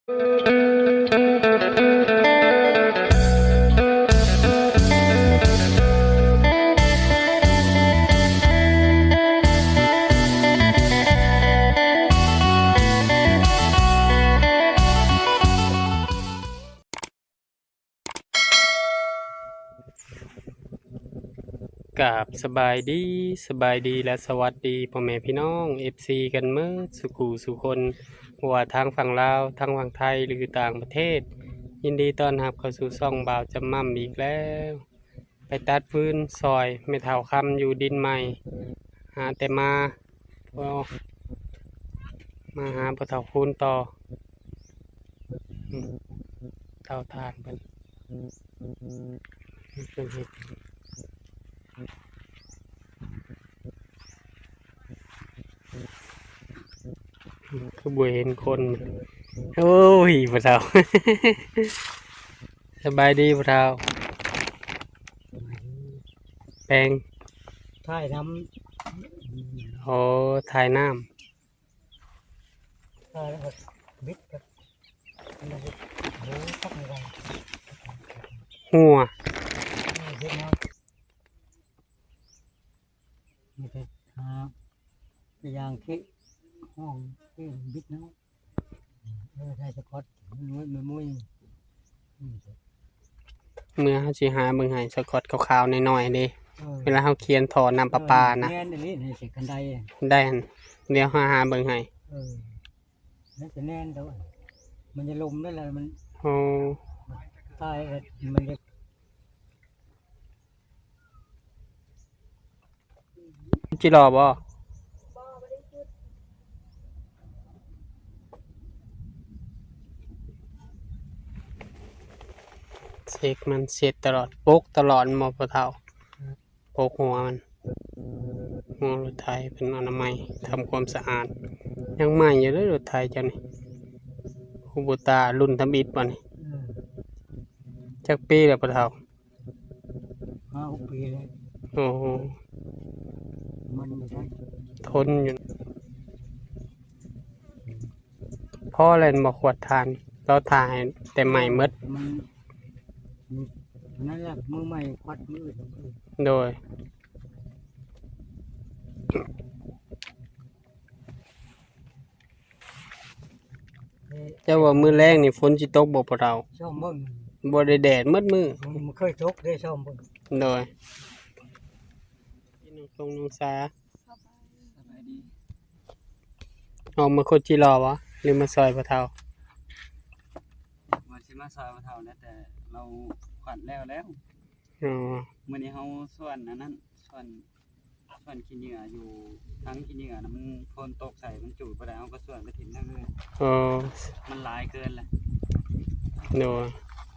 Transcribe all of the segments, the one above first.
กับสบายดีและสวัสดีพ่อแม่พี่น้อง FC กันเมื่อสุขูสุคนว่าทางฝั่งลาวทางฝั่งไทยหรือต่างประเทศยินดีต้อนรับเข้าสู่ช่องบ่าวจำม่ำอีกแล้วไปตัดฟืนซอยไม่เท่าคำอยู่ดินใหม่หาแต่มาหาปะเท่าคูณต่อเท่าทานเป็นคือบ่เห็นคนโอ้ยปะเท่า สบายดีปะเท่าแปลง ถ่ายน้ โอ้ถ่ายน้ ำถ่ายแล้วก็บิดกับอันนั้นก็โอ้สักอะไร ำหัว เยอะมากนี่ก็หาไปยางที่ห้องที่บิดเนาะใช้สกอตมันมุ้ย เมื่อเขาสิหาเบิ่งให้สะกดขาวๆหน่อยๆเด้เวลาเขาเขียนถอน้ำประปานะ แน่นอันนี้ในเสกกันได ได้หั่นเดี๋ยวหาเบิ่งให้ นั่นจะแน่นแต่ว่ามันจะลมได้เลยมัน โอ้ ตายมันจะ จิรอบ่เสกมันเสร็จตลอดปกตลอดหมอปะเท่าปกหัวมันหัวรถไถเป็นอนามัยทำความสะอาดยังใหม่อยู่เลยรถไถเจ้านี่คูโบตารุ่นทำอิฐบ่นี่จักปีแล้วปะเท่า 5-6 ปีเลย โอ้โห มันไม่ได้ ทนอยู่พ่อเล่นบ่ขวดทานเราถ่ายแต่ใหม่หมด มันนั่นแหละมือใหม่ควัดมือ โดยเจ้าว่ามือแรกนี่ฝนสิตกบ่พอเรา ชอบเบิ่ง บ่ได้แดดมืดมือ มันเคยตกได้ชอบเบิ่ง โดยพี่น้องทรงน้องสา สบายดี ออกมาโคจิรอวะหรือมาซอยพะเฒ่า วันที่มาซอยมาเท่านะแต่เราขวัญแล้ว อ๋อ มื้อนี้เฮาส่วนอันนั้นส่วนขี้เหงื่ออยู่ทั้งขี้เหงื่อนะมันฝนตกใส่มันจูดบ่ได้เฮาก็ส่วนไปถิ่มนั่นเลย อ๋อ มันหลายเกินแหละ โดย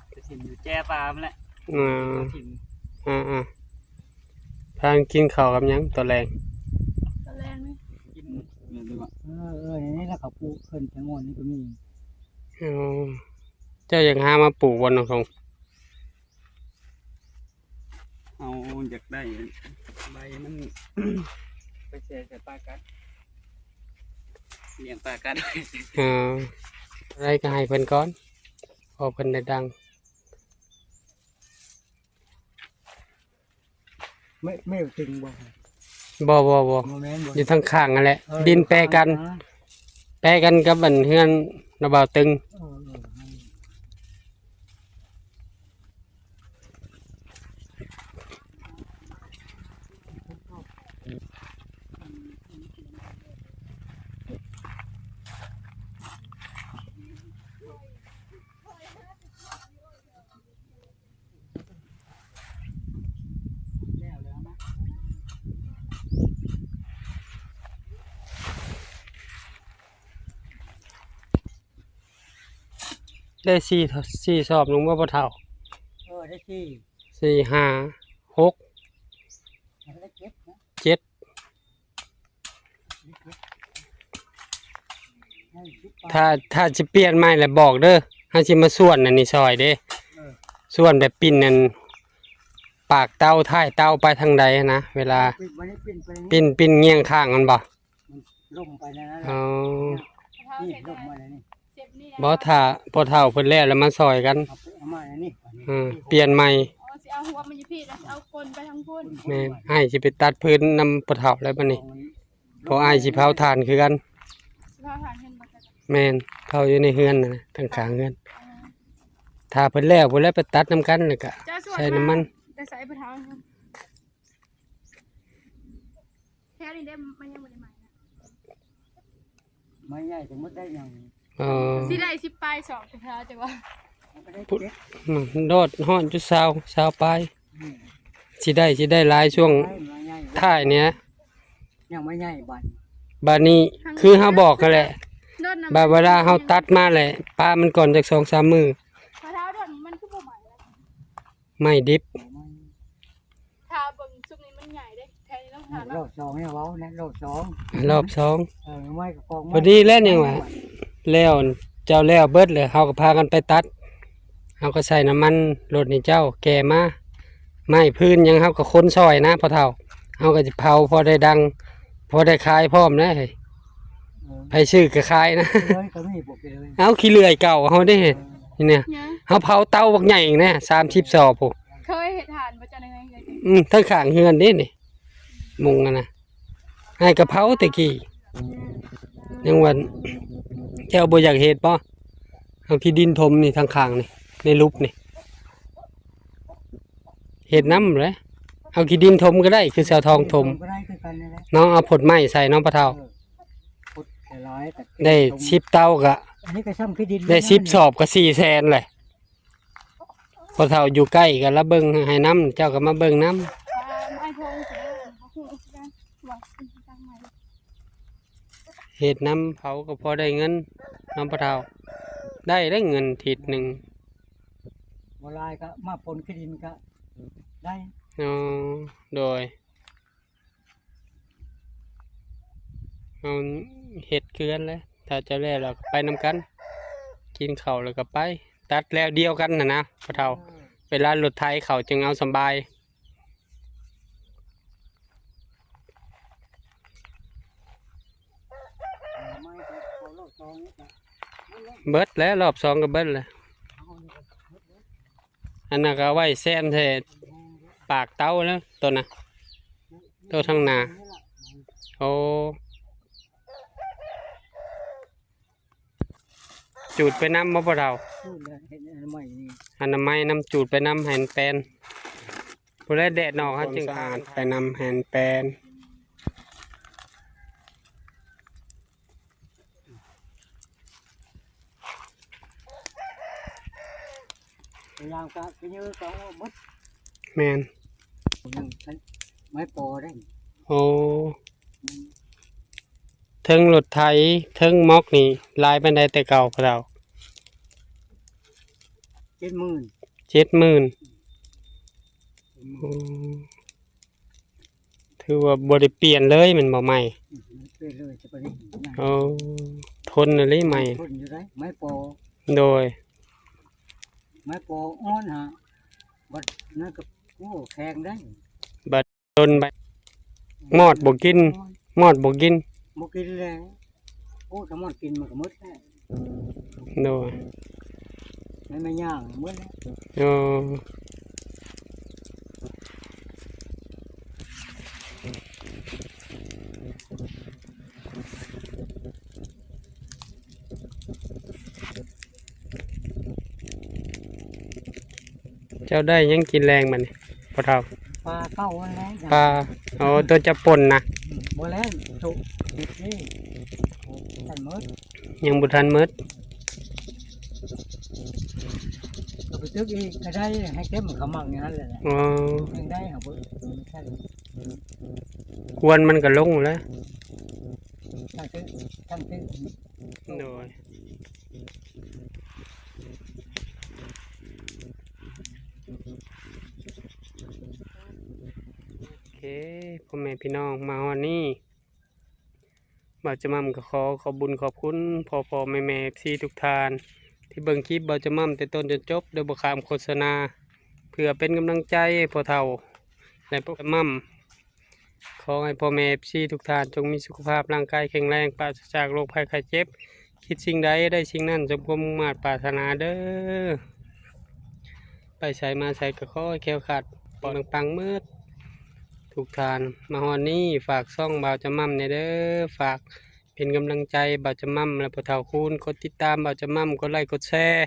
ไปถิ่มอยู่แจ้ปลามันแหละ อ่า ถิ่ม ทานกินข้าวกับหยังตอนแรง กินเดี๋ยวดีกว่า นี่แหละเขาปลูกขึ้นจังหวัดนี้ก็มี อ๋อเจ้าอยากหามาปลูกบ่น้องทง เอาอยากได้ใบมัน ไปแช่ใส่ปลากัดเลี้ยงปลากัด อ๋ออะไรก็ให้เพิ่นก่อนพอเพิ่นได้ดัง ไม่จริงบ่ บ่ โมเมนต์บ่ อยู่ทางข้างนั่นแหละ ดินแปรกันกับบันเฮือนระเบาตึงได้สี่สอบลงบ่พอเท่า ได้ที่ 4 5 6 ได้เก็บนะ 7 ถ้าจะเปลี่ยนใหม่แล้วบอกเด้อเฮาสิมาส่วนอันนี้ซอยเด้ส่วนแบบปิ้นนั่นปากเต้าท้ายเต้าไปทางใดนะเวลาปิ้นเงียงข้างมันบ่ ล่มไปนะ อ๋อ นี่ล่มมาแล้วนี่ เ บ่ถ้าพอเฒ่าเพิ่นแล้วมาซอยกันเอามาอันนี้ เปลี่ยนใหม่ อ๋อสิเอาหัวมันอยู่พี่แล้วสิเอาคนไปทางพุ่น แม่นอ้ายสิไปตัดพื้นนำพอเฒ่าแล้วบัดนี้เพออ้ายสิเผาถ่านคือกัน สิพาทานเห็นบ่จ้ะ แม่นเผาอยู่ในเฮือนน่ะนะทางข้างเฮือนถ้าเพิ่นแล้วเพิ่นแล้วไปตัดนํกันแล้วก็ จ้าส่วน ใส่น้ำมัน แต่ใส่ไปทางแค่นี้ได้มันยังบ่ได้ใหม่นะ ไม้ใหญ่สมมติได้อย่าง เออ สิได้10ปลาย2แต่เท้าจังว่า ก็ได้ พุด เจ็ด โดดฮ้อนจุด20ปลายสิได้หลายช่วง ไม้ใหญ่ ท้ายเนี้ย ยังไม่ใหญ่บัด บัดนี้คือเฮาบอกกันแหละ โดนน้ำ บาเวลาเฮาตัดมาแหละปลามันก่อนจาก2-3 มื้อ พอเท้าโดนมันคือบ่ใหม่แล้ว ไม่ดิบ ถ้าเบิ่งซุปนี้มันใหญ่เด้แค่นี้ต้องทาน รอบสองให้เว้านะรอบสอง รอบสอง ไม้กับกอง พอดีแล้วนี่ว่าแล้วเจ้าแล้วเบิดเลยเฮาก็พากันไปตัดเฮาก็ใส่น้ำมันรถนี่เจ้าแก่มาไม้พื้นหยังเฮาก็คนซอยนะพ่อเฒ่าเฮาก็สิเผาพอได้ดังพอได้ขายพร้อมนะเฮ้ยไผซื้อก็ขายนะ เลยก็ไม่ปกเลย เอาขี้เลื่อยเก่าเฮาได้เห็นนี่เนี่ย ยัง เฮาเผาเตาบักใหญ่อีกนะ30 ศอกพุ เคยเห็นทานบ่จ้ะในไงเลย ทั้งข้างเฮือนเด้นี่มุงอะนะให้กะเพราตะกี้ยังว่าเจ้าบ่อยากเฮ็ดบ่เอาขี้ดินถมนี่ทางข้างนี่ในรูปนี่เฮ็ดน้ำเลยเอาขี้ดินถมก็ได้คือเสาทองถม ก็ได้คือกันนี่แหละ น้องเอาผลไม้ใส่น้องปะเฒ่า พุดร้อยแต่ ได้10เต้าก็ อันนี้ก็ซ้ำคือดิน ได้10 สอบก็400,000เลยปะเฒ่าอยู่ใกล้กันแล้วเบิ่งให้น้ำเจ้าก็มาเบิ่งน้ำ ไอ้พงสิเขาฮู้กันว่าตั้งใหม่ เฮ็ดน้ำเผาก็พอได้เงินน้องปะเฒ่าได้เงินทิศหนึง โบราณก็มาปนคือดินก็ได้ อ๋อโดยเอาเห็ดเกลือนเลยถ้าจะแล้วเราก็ไปนำกัน กินข้าวแล้วก็ไป ตัดแล้วเดียวกันนะพ่อเฒ่าเวลารถไถเขาจึงเอาสำบาย ไม้ก็เขาโลกซองนี่ก็ เบิดแล้วรอบสองก็เบิดเลยอันนั้นก็เอาไว้แซมแท้ปากเต้าแล้วตัวน่ะตัวทางหน้าโอ้จูดไปน้ำมะพร้าว พูดเลยเห็นอันใหม่นี่ อนามัยน้ำจูดไปน้ำแหนแปนผู้ได้แดดนอกเขาจึงอ่านไปน้ำแหนแปน พยายามก็ไปยื้อก็มด แมน ยังไม้โปอได้ โอ้เทิงรถไถเทิงม็อกนี่ลายบันไดแต่เก่าพะเรา 70,000 70,000ถือว่าบริเปลี่ยนเลยมันบ่ใหม่ ไปเลยจะไปได้ โอ้ทนอะไรใหม่ ทนอยู่ได้ไม้โปอ โดย ไม้โปออ่อนฮะบัดนั่นก็โอ้แข็งได้ ทนไปมอดบ่กินมอดบ่กิน บ่กินแล้วโอ้ถ้ามันกินมันก็หมดแล้ว โดย ไม่ย่างหมดแล้ว โอ้เจ้าได้ยังกินแรงมันนี่พอเท่า ปลาเข้าวันแล้ว ปลาโอ้ตัวจะป่นนะ บ่แล้วสุกนี่ท่านหมด ยังบุทันมืด ก็ไปตึกอีกก็ได้ให้เก็บมันเขามั่งอย่างนั้นแหละ อ๋อ ยังได้ครับบ่ใช่ กวนมันก็ลงแล้ว ทั้งตึก โดยโอเคพ่อแม่พี่น้องมาวันนี้บ่าวจะมั่มก็ขอบุญขอบคุณพ่อแม่พี่ทุกท่าน ที่เบิ่งคลิปบ่าวจะมั่มแต่ต้นจนจบโดยบ่ข้ามโฆษณา เพื่อเป็นกำลังใจให้พ่อเฒ่าและพ่อมั่มขอให้พ่อแม่พี่ทุกท่านจงมีสุขภาพร่างกายแข็งแรงปราศจากโรคภัยไข้เจ็บ คิดสิ่งใดได้สิ่งนั้นสมความมุ่งมา่ปรารถนาเด้อไปใส่มาใส่ก็ขอให้แคล้วคลาดปลอดปังๆมืดทุกทานมาฮอนนี้ฝากซ่องบ่าวจะมั่มในเด้อฝากเป็นกำลังใจบ่าวจะมั่มและพ่อเฒ่าคูณกดติดตามบ่าวจะมั่มกดไลค์กดแชร์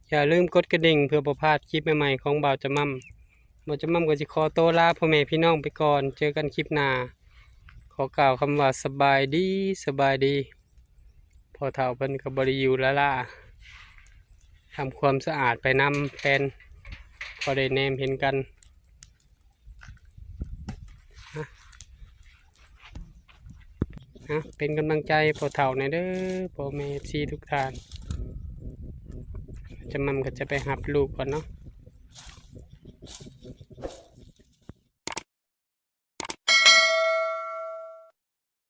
อย่าลืมกดกระดิ่งเพื่อบ่พลาดคลิปใหม่ๆของบ่าวจะมั่มบ่าวจะมั่มก็สิขอตัวลาพ่อแม่พี่น้องไปก่อนเจอกันคลิปหน้าขอกล่าวคำว่าสบายดีสบายดีพอเฒ่าเพิ่นก็บ่ได้อยู่แล้วล่ะทำความสะอาดไปนำแฟนพอได้แนมเห็นกันเป็นกำลังใจพอเฒ่าในเด้อพ่อแม่ซีทุกท่านจะมั่มก็จะไปหับลูกก่อนเนาะ